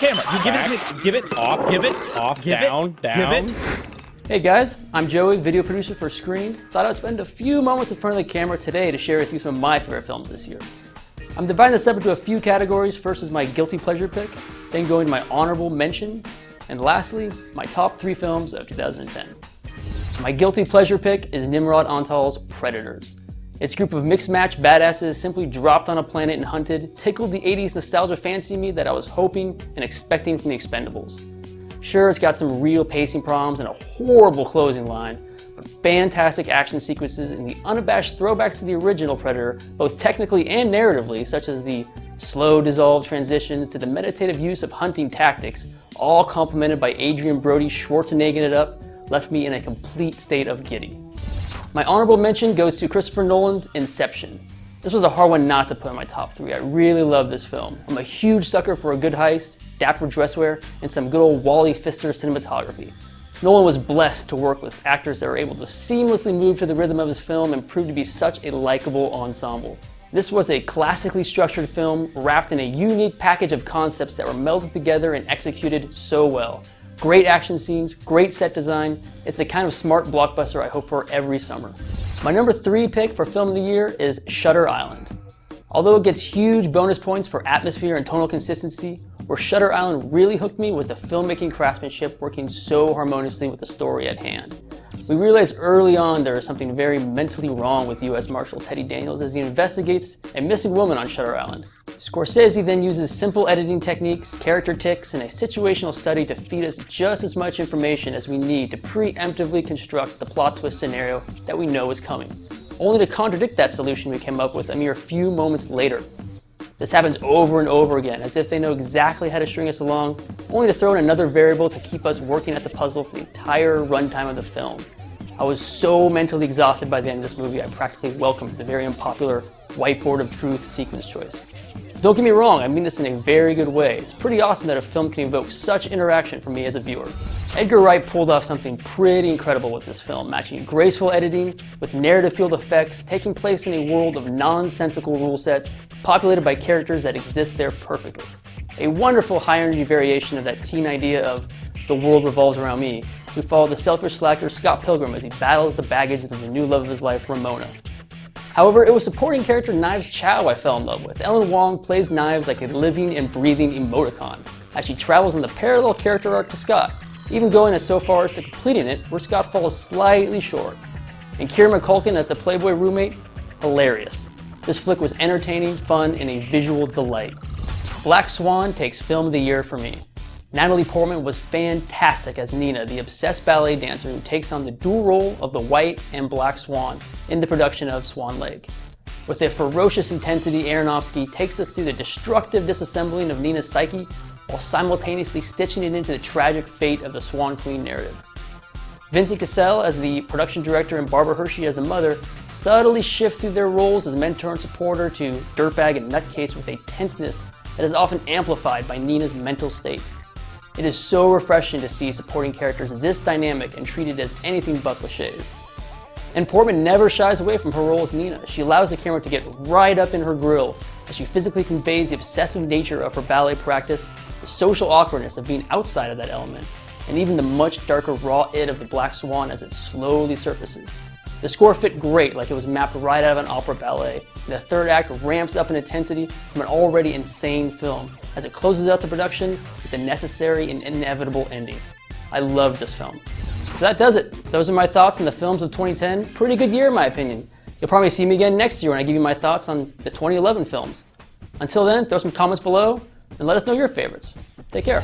camera. You give it, give it, off, give it, off, give down, it, down. give it. Hey guys, I'm Joey, video producer for Screen. Thought I'd spend a few moments in front of the camera today to share with you some of my favorite films this year. I'm dividing this up into a few categories. First is my guilty pleasure pick, then going to my honorable mention, and lastly, my top 3 films of 2010. My guilty pleasure pick is Nimrod Antal's Predators. Its group of mixed match badasses simply dropped on a planet and hunted, tickled the 80s nostalgia fancy me that I was hoping and expecting from the Expendables. Sure, it's got some real pacing problems and a horrible closing line, but fantastic action sequences and the unabashed throwbacks to the original Predator, both technically and narratively, such as the slow dissolved transitions to the meditative use of hunting tactics, all complemented by Adrian Brody Schwarzenegging it up, left me in a complete state of giddy. My honorable mention goes to Christopher Nolan's Inception. This was a hard one not to put in my top 3. I really love this film. I'm a huge sucker for a good heist, dapper dresswear, and some good old Wally Pfister cinematography. Nolan was blessed to work with actors that were able to seamlessly move to the rhythm of his film and prove to be such a likable ensemble. This was a classically structured film wrapped in a unique package of concepts that were melded together and executed so well. Great action scenes, great set design. It's the kind of smart blockbuster I hope for every summer. My number 3 pick for film of the year is Shutter Island. Although it gets huge bonus points for atmosphere and tonal consistency, where Shutter Island really hooked me was the filmmaking craftsmanship working so harmoniously with the story at hand. We realized early on there is something very mentally wrong with U.S. Marshal Teddy Daniels as he investigates a missing woman on Shutter Island. Scorsese then uses simple editing techniques, character tics, and a situational study to feed us just as much information as we need to preemptively construct the plot twist scenario that we know is coming, only to contradict that solution we came up with a mere few moments later. This happens over and over again, as if they know exactly how to string us along, only to throw in another variable to keep us working at the puzzle for the entire runtime of the film. I was so mentally exhausted by the end of this movie, I practically welcomed the very unpopular whiteboard of truth sequence choice. Don't get me wrong, I mean this in a very good way. It's pretty awesome that a film can evoke such interaction from me as a viewer. Edgar Wright pulled off something pretty incredible with this film, matching graceful editing with narrative field effects, taking place in a world of nonsensical rule sets, populated by characters that exist there perfectly. A wonderful high-energy variation of that teen idea of the world revolves around me. We follow the selfish slacker Scott Pilgrim as he battles the baggage of the new love of his life, Ramona. However, it was supporting character Knives Chow I fell in love with. Ellen Wong plays Knives like a living and breathing emoticon, as she travels in the parallel character arc to Scott, even going as so far as to completing it, where Scott falls slightly short. And Kieran McCulkin as the Playboy roommate, hilarious. This flick was entertaining, fun, and a visual delight. Black Swan takes film of the year for me. Natalie Portman was fantastic as Nina, the obsessed ballet dancer who takes on the dual role of the White and Black Swan in the production of Swan Lake. With a ferocious intensity, Aronofsky takes us through the destructive disassembling of Nina's psyche while simultaneously stitching it into the tragic fate of the Swan Queen narrative. Vincent Cassel as the production director and Barbara Hershey as the mother subtly shift through their roles as mentor and supporter to dirtbag and nutcase with a tenseness that is often amplified by Nina's mental state. It is so refreshing to see supporting characters this dynamic and treated as anything but cliches. And Portman never shies away from her role as Nina. She allows the camera to get right up in her grill as she physically conveys the obsessive nature of her ballet practice, the social awkwardness of being outside of that element, and even the much darker raw id of the Black Swan as it slowly surfaces. The score fit great, like it was mapped right out of an opera ballet, and the third act ramps up in intensity from an already insane film as it closes out the production with the necessary and inevitable ending. I love this film. So that does it. Those are my thoughts on the films of 2010. Pretty good year in my opinion. You'll probably see me again next year when I give you my thoughts on the 2011 films. Until then, throw some comments below and let us know your favorites. Take care.